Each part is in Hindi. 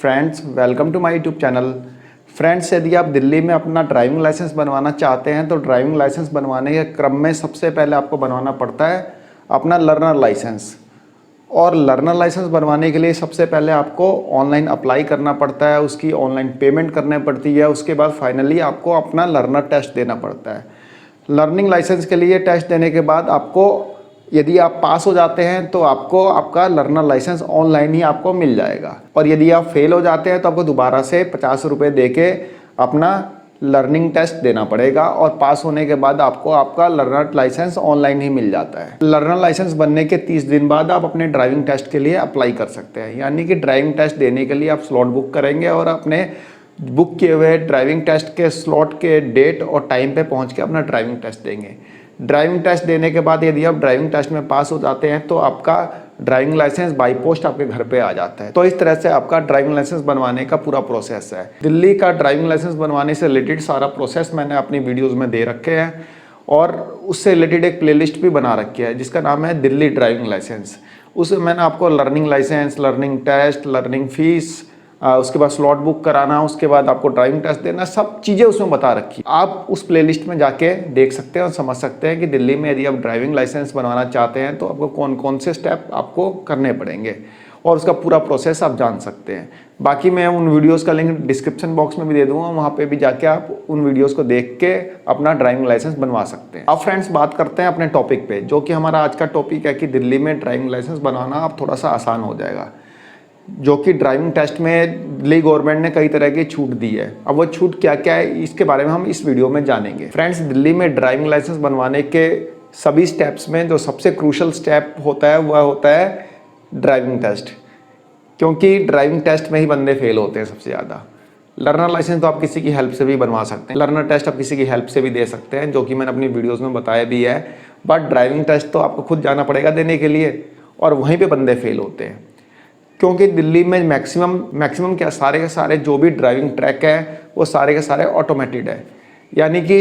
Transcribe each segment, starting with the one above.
Friends, welcome to my YouTube channel. Friends, यदि आप दिल्ली में अपना ड्राइविंग लाइसेंस बनवाना चाहते हैं तो ड्राइविंग लाइसेंस बनवाने के क्रम में सबसे पहले आपको बनवाना पड़ता है अपना लर्नर लाइसेंस। और लर्नर लाइसेंस बनवाने के लिए सबसे पहले आपको ऑनलाइन अप्लाई करना पड़ता है, उसकी ऑनलाइन पेमेंट करनी पड़ती है। उसके बाद फाइनली आपको अपना लर्नर टेस्ट देना पड़ता है। लर्निंग लाइसेंस के लिए टेस्ट देने के बाद आपको, यदि आप पास हो जाते हैं तो आपको आपका लर्नर लाइसेंस ऑनलाइन ही आपको मिल जाएगा। और यदि आप फेल हो जाते हैं तो आपको दोबारा से 50 रुपये दे के अपना लर्निंग टेस्ट देना पड़ेगा। और पास होने के बाद आपको आपका लर्नर लाइसेंस ऑनलाइन ही मिल जाता है। लर्नर लाइसेंस बनने के 30 दिन बाद आप अपने ड्राइविंग टेस्ट के लिए अप्लाई कर सकते हैं। यानी कि ड्राइविंग टेस्ट देने के लिए आप स्लॉट बुक करेंगे और अपने बुक किए हुए ड्राइविंग टेस्ट के स्लॉट के डेट और टाइम पे पहुंच के अपना ड्राइविंग टेस्ट देंगे। ड्राइविंग टेस्ट देने के बाद यदि आप ड्राइविंग टेस्ट में पास हो जाते हैं तो आपका ड्राइविंग लाइसेंस बाई पोस्ट आपके घर पे आ जाता है। तो इस तरह से आपका ड्राइविंग लाइसेंस बनवाने का पूरा प्रोसेस है। दिल्ली का ड्राइविंग लाइसेंस बनवाने से रिलेटेड सारा प्रोसेस मैंने अपनी वीडियोज़ में दे रखे हैं और उससे रिलेटेड एक प्लेलिस्ट भी बना रखी है जिसका नाम है दिल्ली ड्राइविंग लाइसेंस। उसमें मैंने आपको learning licence, learning test, learning fees, उसके बाद स्लॉट बुक कराना, उसके बाद आपको ड्राइविंग टेस्ट देना, सब चीज़ें उसमें बता रखी। आप उस प्लेलिस्ट में जाके देख सकते हैं और समझ सकते हैं कि दिल्ली में यदि आप ड्राइविंग लाइसेंस बनवाना चाहते हैं तो आपको कौन कौन से स्टेप आपको करने पड़ेंगे और उसका पूरा प्रोसेस आप जान सकते हैं। बाकी मैं उन वीडियोज़ का लिंक डिस्क्रिप्शन बॉक्स में भी दे दूँगा, वहाँ पर भी जाके आप उन वीडियोज़ को देख के अपना ड्राइविंग लाइसेंस बनवा सकते हैं। अब फ्रेंड्स, बात करते हैं अपने टॉपिक पे, जो कि हमारा आज का टॉपिक है कि दिल्ली में ड्राइविंग लाइसेंस बनवाना अब थोड़ा सा आसान हो जाएगा। जो कि ड्राइविंग टेस्ट में दिल्ली गवर्नमेंट ने कई तरह की छूट दी है। अब वो छूट क्या क्या है इसके बारे में हम इस वीडियो में जानेंगे। फ्रेंड्स, दिल्ली में ड्राइविंग लाइसेंस बनवाने के सभी स्टेप्स में जो सबसे क्रूशल स्टेप होता है वह होता है ड्राइविंग टेस्ट, क्योंकि ड्राइविंग टेस्ट में ही बंदे फेल होते हैं सबसे ज़्यादा। लर्नर लाइसेंस तो आप किसी की हेल्प से भी बनवा सकते हैं, लर्नर टेस्ट आप किसी की हेल्प से भी दे सकते हैं, जो कि मैंने अपनी वीडियोज़ में बताया भी है। बट ड्राइविंग टेस्ट तो आपको खुद जाना पड़ेगा देने के लिए, और वहीं पर बंदे फेल होते हैं। क्योंकि दिल्ली में मैक्सिमम क्या, सारे के सारे जो भी ड्राइविंग ट्रैक है वो सारे के सारे ऑटोमेटेड है, यानी कि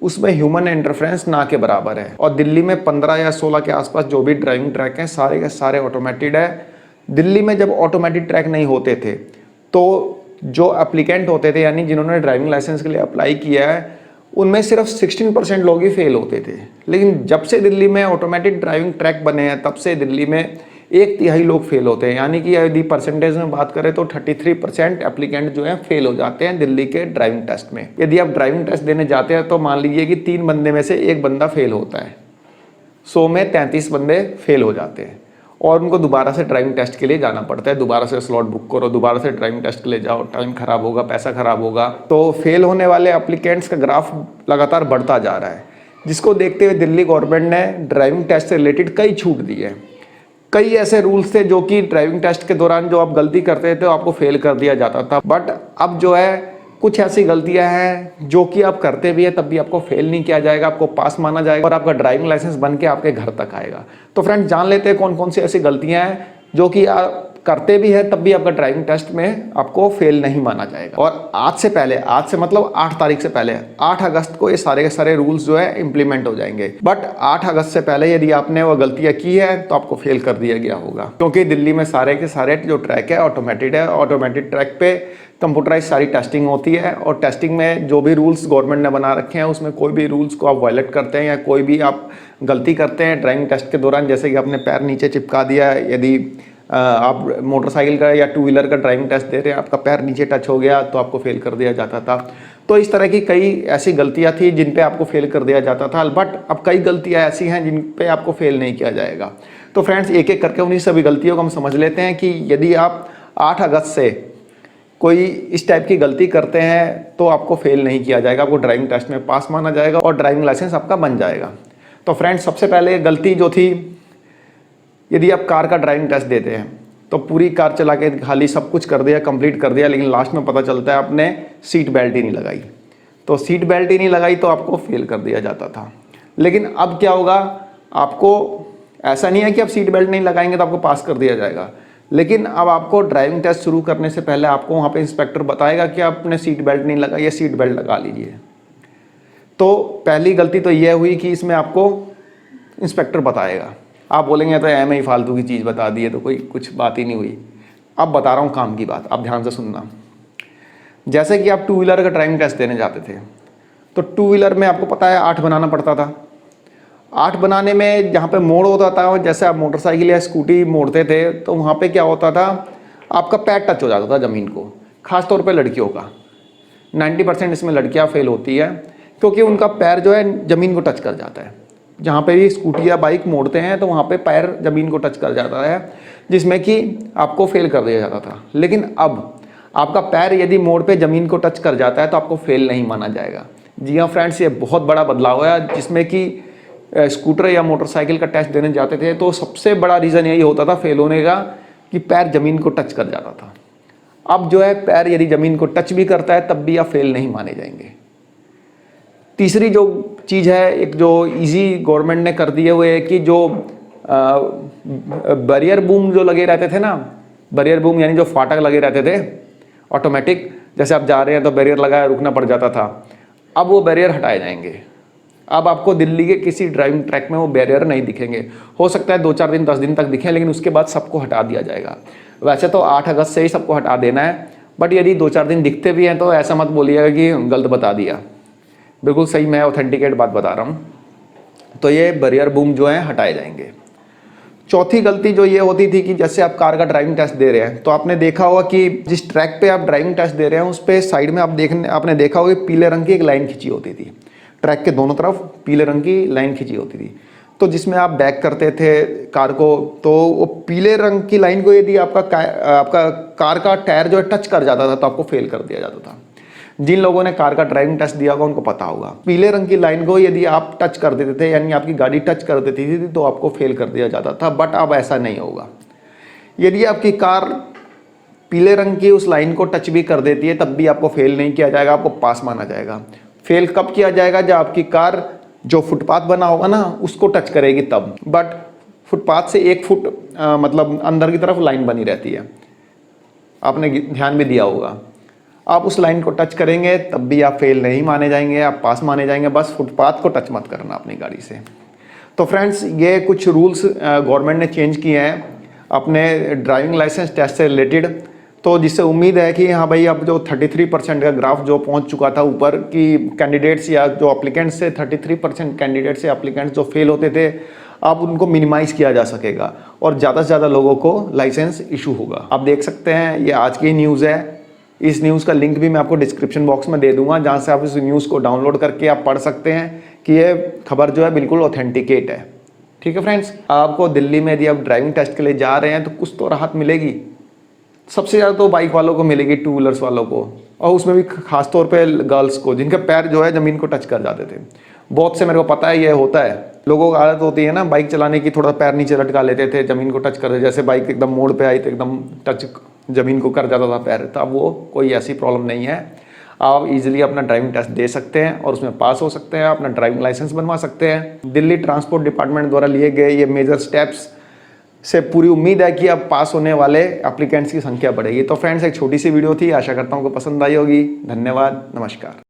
उसमें ह्यूमन इंटरफेरेंस ना के बराबर है। और दिल्ली में 15 या 16 के आसपास जो भी ड्राइविंग ट्रैक हैं सारे के सारे ऑटोमेटेड है। दिल्ली में जब ऑटोमेटेड ट्रैक नहीं होते थे तो जो एप्लीकेंट होते थे, यानी जिन्होंने ड्राइविंग लाइसेंस के लिए अप्लाई किया है, उनमें सिर्फ 16% लोग ही फेल होते थे। लेकिन जब से दिल्ली में ऑटोमेटिक ड्राइविंग ट्रैक बने हैं तब से दिल्ली में 1/3 लोग फेल होते हैं। यानी कि यदि परसेंटेज में बात करें तो 33% एप्लीकेंट जो है फेल हो जाते हैं दिल्ली के ड्राइविंग टेस्ट में। यदि आप ड्राइविंग टेस्ट देने जाते हैं तो मान लीजिए कि 3 बंदे में से 1 बंदा फेल होता है, 100 में 33 बंदे फेल हो जाते हैं और उनको दोबारा से ड्राइविंग टेस्ट के लिए जाना पड़ता है। दोबारा से स्लॉट बुक करो, दोबारा से ड्राइविंग टेस्ट के लिए जाओ, टाइम खराब होगा, पैसा खराब होगा। तो फेल होने वाले एप्लीकेंट्स का ग्राफ लगातार बढ़ता जा रहा है, जिसको देखते हुए दिल्ली गवर्नमेंट ने ड्राइविंग टेस्ट से रिलेटेड कई छूट दी है। कई ऐसे रूल्स थे जो कि ड्राइविंग टेस्ट के दौरान जो आप गलती करते थे तो आपको फेल कर दिया जाता था। बट अब जो है कुछ ऐसी गलतियां हैं जो कि आप करते भी है तब भी आपको फेल नहीं किया जाएगा, आपको पास माना जाएगा और आपका ड्राइविंग लाइसेंस बन के आपके घर तक आएगा। तो फ्रेंड्स, जान लेते हैं कौन कौन सी ऐसी गलतियां हैं जो कि आप करते भी है तब भी आपका ड्राइविंग टेस्ट में आपको फेल नहीं माना जाएगा। और आज से मतलब 8 तारीख से पहले, 8 अगस्त को ये सारे के सारे रूल्स जो है इंप्लीमेंट हो जाएंगे। बट 8 अगस्त से पहले यदि आपने वो गलतियां की है तो आपको फेल कर दिया गया होगा, क्योंकि दिल्ली में सारे के सारे जो ट्रैक है ऑटोमेटेड है। ऑटोमेटेड ट्रैक पे कंप्यूटराइज सारी टेस्टिंग होती है और टेस्टिंग में जो भी रूल्स गवर्नमेंट ने बना रखे हैं उसमें कोई भी रूल्स को आप वायलेट करते हैं या कोई भी आप गलती करते हैं ड्राइविंग टेस्ट के दौरान, जैसे कि आपने पैर नीचे चिपका दिया, यदि आप मोटरसाइकिल का या 2 व्हीलर का ड्राइविंग टेस्ट दे रहे हैं, आपका पैर नीचे टच हो गया तो आपको फेल कर दिया जाता था। तो इस तरह की कई ऐसी गलतियां थी जिन पे आपको फेल कर दिया जाता था। बट अब कई गलतियां ऐसी हैं जिन पे आपको फेल नहीं किया जाएगा। तो फ्रेंड्स, एक एक करके उन्हीं सभी गलतियों को हम समझ लेते हैं कि यदि आप 8 अगस्त से कोई इस टाइप की गलती करते हैं तो आपको फेल नहीं किया जाएगा, आपको ड्राइविंग टेस्ट में पास माना जाएगा और ड्राइविंग लाइसेंस आपका बन जाएगा। तो फ्रेंड्स, सबसे पहले गलती जो थी, यदि आप कार का ड्राइविंग टेस्ट देते हैं तो पूरी कार चला के खाली सब कुछ कर दिया, कंप्लीट कर दिया, लेकिन लास्ट में पता चलता है आपने सीट बेल्ट ही नहीं लगाई। तो सीट बेल्ट ही नहीं लगाई तो आपको फेल कर दिया जाता था। लेकिन अब क्या होगा, आपको ऐसा नहीं है कि आप सीट बेल्ट नहीं लगाएंगे तो आपको पास कर दिया जाएगा, लेकिन अब आपको ड्राइविंग टेस्ट शुरू करने से पहले आपको वहाँ पे इंस्पेक्टर बताएगा कि आपने सीट बेल्ट नहीं लगाई या सीट बेल्ट लगा लीजिए। तो पहली गलती तो यह हुई कि इसमें आपको इंस्पेक्टर बताएगा। आप बोलेंगे तो एम ही फालतू की चीज़ बता दी है तो कोई कुछ बात ही नहीं हुई। अब बता रहा हूँ काम की बात, आप ध्यान से सुनना। जैसे कि आप टू व्हीलर का ड्राइविंग टेस्ट देने जाते थे, तो टू व्हीलर में आपको पता है 8 बनाना पड़ता था। 8 बनाने में जहाँ पे मोड़ होता था, जैसे आप मोटरसाइकिल या स्कूटी मोड़ते थे, तो वहाँ पे क्या होता था, आपका पैर टच हो जाता था ज़मीन को। ख़ास तौर पे लड़कियों का 90% इसमें लड़कियाँ फेल होती है, क्योंकि उनका पैर जो है ज़मीन को टच कर जाता है। जहाँ पे भी स्कूटी या बाइक मोड़ते हैं तो वहाँ पे पैर ज़मीन को टच कर जाता है, जिसमें कि आपको फेल कर दिया जाता था। लेकिन अब आपका पैर यदि मोड़ पे ज़मीन को टच कर जाता है तो आपको फेल नहीं माना जाएगा। जी हाँ फ्रेंड्स, ये बहुत बड़ा बदलाव है, जिसमें कि स्कूटर या मोटरसाइकिल का टेस्ट देने जाते थे तो सबसे बड़ा रीज़न यही होता था फेल होने का कि पैर ज़मीन को टच कर जाता था। अब जो है पैर यदि ज़मीन को टच भी करता है तब भी आप फेल नहीं माने जाएंगे। तीसरी जो चीज़ है, एक जो इजी गवर्नमेंट ने कर दिए हुए है कि जो बैरियर बूम जो लगे रहते थे ना, बैरियर बूम यानी जो फाटक लगे रहते थे ऑटोमेटिक, जैसे आप जा रहे हैं तो बैरियर लगाया रुकना पड़ जाता था, अब वो बैरियर हटाए जाएंगे। अब आपको दिल्ली के किसी ड्राइविंग ट्रैक में वो बैरियर नहीं दिखेंगे। हो सकता है 2-4 दिन 10 दिन तक दिखें, लेकिन उसके बाद सबको हटा दिया जाएगा। वैसे तो 8 अगस्त से ही सबको हटा देना है, बट यदि 2-4 दिन दिखते भी हैं तो ऐसा मत बोलिएगा कि गलत बता दिया। बिल्कुल सही, मैं ऑथेंटिकेट बात बता रहा हूँ। तो ये बैरियर बूम जो है हटाए जाएंगे। चौथी गलती जो ये होती थी कि जैसे आप कार का ड्राइविंग टेस्ट दे रहे हैं तो आपने देखा होगा कि जिस ट्रैक पे आप ड्राइविंग टेस्ट दे रहे हैं उस पे साइड में आपने देखा होगा पीले रंग की एक लाइन खींची होती थी। ट्रैक के दोनों तरफ पीले रंग की लाइन खींची होती थी, तो जिसमें आप बैक करते थे कार को, तो वो पीले रंग की लाइन को यदि आपका कार का टायर जो है टच कर जाता था तो आपको फेल कर दिया जाता था। जिन लोगों ने कार का ड्राइविंग टेस्ट दिया होगा उनको पता होगा, पीले रंग की लाइन को यदि आप टच कर देते थे, यानी आपकी गाड़ी टच कर देती थी, तो आपको फेल कर दिया जाता था। बट अब ऐसा नहीं होगा। यदि आपकी कार पीले रंग की उस लाइन को टच भी कर देती है तब भी आपको फेल नहीं किया जाएगा, आपको पास माना जाएगा। फेल कब किया जाएगा? जब आपकी कार जो फुटपाथ बना होगा ना उसको टच करेगी तब। बट फुटपाथ से 1 फुट मतलब अंदर की तरफ लाइन बनी रहती है, आपने ध्यान भी दिया होगा। आप उस लाइन को टच करेंगे तब भी आप फेल नहीं माने जाएंगे, आप पास माने जाएंगे। बस फुटपाथ को टच मत करना अपनी गाड़ी से। तो फ्रेंड्स, ये कुछ रूल्स गवर्नमेंट ने चेंज किए हैं अपने ड्राइविंग लाइसेंस टेस्ट से रिलेटेड, तो जिससे उम्मीद है कि हाँ भाई, अब जो 33% का ग्राफ जो पहुंच चुका था ऊपर कि कैंडिडेट्स या जो एप्लीकेंट्स से 33% कैंडिडेट्स या एप्लीकेंट्स जो फेल होते थे, अब उनको मिनिमाइज़ किया जा सकेगा और ज़्यादा से ज़्यादा लोगों को लाइसेंस इशू होगा। आप देख सकते हैं, ये आज की न्यूज़ है। इस न्यूज़ का लिंक भी मैं आपको डिस्क्रिप्शन बॉक्स में दे दूंगा, जहाँ से आप इस न्यूज़ को डाउनलोड करके आप पढ़ सकते हैं कि ये खबर जो है बिल्कुल ऑथेंटिकेट है। ठीक है फ्रेंड्स, आपको दिल्ली में यदि आप ड्राइविंग टेस्ट के लिए जा रहे हैं तो कुछ तो राहत मिलेगी। सबसे ज़्यादा तो बाइक वालों को मिलेगी, टू व्हीलर्स वालों को, और उसमें भी खास तौर पे गर्ल्स को, जिनके पैर जो है ज़मीन को टच कर जाते थे। बहुत से मेरे को पता है ये होता है। लोगों को आदत होती है ना बाइक चलाने की, थोड़ा पैर नीचे लटका लेते थे, ज़मीन को टच कर दे। जैसे बाइक एकदम मोड़ पे आई तो एकदम टच ज़मीन को कर जाता था पैर। तो अब वो कोई ऐसी प्रॉब्लम नहीं है। आप इजीली अपना ड्राइविंग टेस्ट दे सकते हैं और उसमें पास हो सकते हैं, अपना ड्राइविंग लाइसेंस बनवा सकते हैं। दिल्ली ट्रांसपोर्ट डिपार्टमेंट द्वारा लिए गए ये मेजर स्टेप्स से पूरी उम्मीद है कि अब पास होने वाले एप्लीकेंट्स की संख्या बढ़ेगी। तो फ्रेंड्स, एक छोटी सी वीडियो थी, आशा करता हूँ कि पसंद आई होगी। धन्यवाद, नमस्कार।